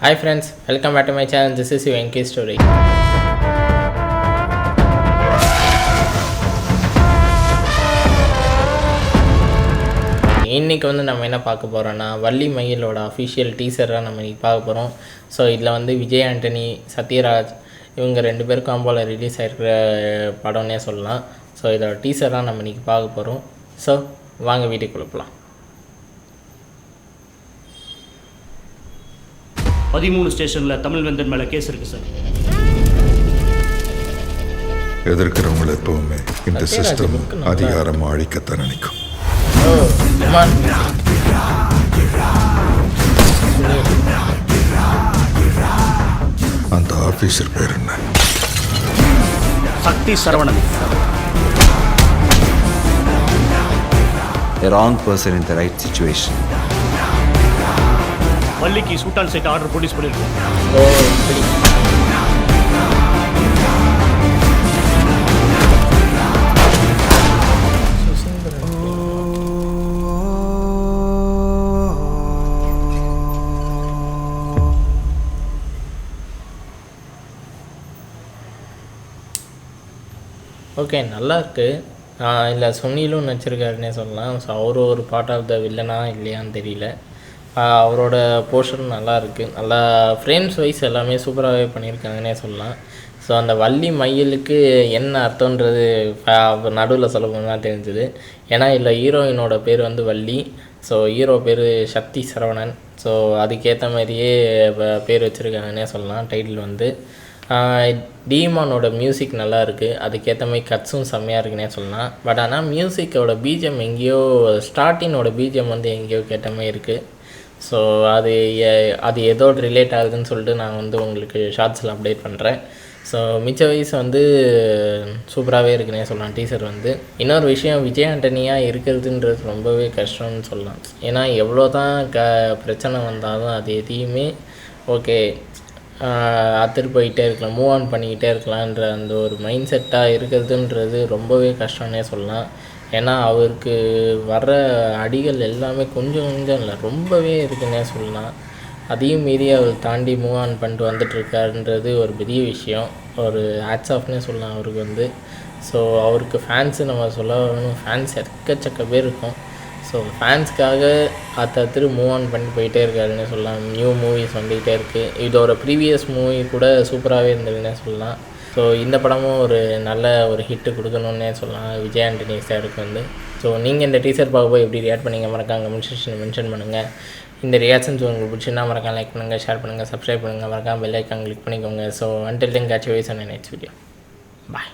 Hi friends, welcome back to my channel. This is your NK Story. இன்றைக்கி வந்து நம்ம என்ன பார்க்க போகிறோன்னா வள்ளி மயிலோட அஃபிஷியல் டீசராக நம்ம இன்றைக்கி பார்க்க போகிறோம். ஸோ இதில் வந்து விஜய் ஆண்டனி, சத்யராஜ் இவங்க 2 பேரும் காம்போவில் ரிலீஸ் ஆகிருக்கிற படம்னே சொல்லலாம். ஸோ இதோட டீசராக நம்ம இன்றைக்கி பார்க்க போகிறோம். ஸோ வாங்க வீட்டுக்குள்ள போகலாம். 13 ஸ்டேஷனில் தமிழ் வெந்தன் மேலே கேஸ் இருக்குது சார். எதிர்க்கிறவங்களை எப்பவுமே இந்த சிஸ்டம் அதிகாரமாக அழிக்கத்தான் நினைக்கும். அந்த ஆபீசர் பேர் என்ன? Sakthi Saravanan. The wrong person in the right situation. வள்ளிக்கு சூட்டான் செட் ஆர்டர் ப்ரொடியூஸ் பண்ணியிருக்கோம். ஓகே, நல்லாயிருக்கு. இல்லை சுனிலும் நடிச்சிருக்காருன்னே சொல்லலாம். ஸோ அவரு ஒரு பார்ட் ஆஃப் த வில்லனா இல்லையான்னு தெரியல. அவரோட போர்ஷன் நல்லா இருக்குது. நல்லா ஃப்ரேம்ஸ் வைஸ் எல்லாமே சூப்பராகவே பண்ணியிருக்காங்கன்னே சொல்லலாம். ஸோ அந்த வள்ளி மயிலுக்கு என்ன அர்த்தன்றது நடுவில் சொல்ல போனால் தான் தெரிஞ்சுது. ஏன்னா இல்லை ஹீரோயினோட பேர் வந்து வள்ளி, ஸோ ஹீரோ பேர் சக்தி சரவணன். ஸோ அதுக்கேற்ற மாதிரியே பேர் வச்சுருக்காங்கன்னே சொல்லலாம். டைட்டில் வந்து டீமானோட மியூசிக் நல்லா இருக்குது. அதுக்கேற்ற மாதிரி கட்ஸும் செம்மையாக இருக்குன்னே சொல்லலாம். பட் ஆனால் மியூசிக்கோட பிஜிஎம் எங்கேயோ ஸ்டார்டிங்கோட பிஜிஎம் வந்து எங்கேயோ கேட்ட மாதிரி இருக்குது. ஸோ அது ஏதோ ரிலேட் ஆகுதுன்னு சொல்லிட்டு நான் வந்து உங்களுக்கு ஷார்ட்ஸில் அப்டேட் பண்ணுறேன். ஸோ மிச்ச வயசு வந்து சூப்பராகவே இருக்குன்னே சொல்லலாம். டீசர் வந்து இன்னொரு விஷயம், விஜய் ஆண்டனியாக இருக்கிறதுன்றது ரொம்பவே கஷ்டம்னு சொல்லலாம். ஏன்னா எவ்வளோ தான் பிரச்சனை வந்தாலும் அது எதையுமே ஓகே அத்துட்டு போயிட்டே இருக்கலாம், மூவ் ஆன் பண்ணிக்கிட்டே இருக்கலான்ற அந்த ஒரு மைண்ட் செட்டாக இருக்கிறதுன்றது ரொம்பவே கஷ்டம்னே சொல்லலாம். ஏன்னா அவருக்கு வர்ற அடிகள் எல்லாமே கொஞ்சம் இல்லை, ரொம்பவே இருக்குன்னே சொல்லலாம். அதையும் மீறி அவர் தாண்டி மூவ் ஆன் பண்ணிட்டு வந்துட்டுருக்காருன்றது ஒரு பெரிய விஷயம். ஒரு ஹேட்ஸ் ஆஃப்னே சொல்லலாம் அவருக்கு வந்து. ஸோ அவருக்கு ஃபேன்ஸு நம்ம சொல்ல வரணும், ஃபேன்ஸ் எக்கச்சக்க பேர் இருக்கும். ஸோ ஃபேன்ஸ்க்காக அத்தரு மூவ் ஆன் பண்ணி போயிட்டே இருக்காருன்னு சொல்லலாம். நியூ மூவிஸ் வந்துகிட்டே இருக்குது. இதோட ப்ரீவியஸ் மூவி கூட சூப்பராகவே இருந்ததுன்னே சொல்லலாம். ஸோ இந்த படமும் ஒரு நல்ல ஒரு ஹிட்டு கொடுக்கணுன்னே சொல்லலாம் விஜய் ஆண்டனி சாருக்கு வந்து. ஸோ நீங்கள் இந்த டீசர் பார்க்கும்போது எப்படி ரியாக்ட் பண்ணிங்க மறக்காம கமெண்ட் செக்ஷனில் மென்ஷன் பண்ணுங்கள். இந்த ரியாக்ஷன்ஸ் உங்களுக்கு பிடிச்சிருந்தா மறக்காம லைக் பண்ணுங்கள், ஷேர் பண்ணுங்கள், சப்ஸ்கிரைப் பண்ணுங்கள், மறக்காம பெல் ஐக்கான் கிளிக் பண்ணிக்கோங்க. So until then catch you in next video. Bye.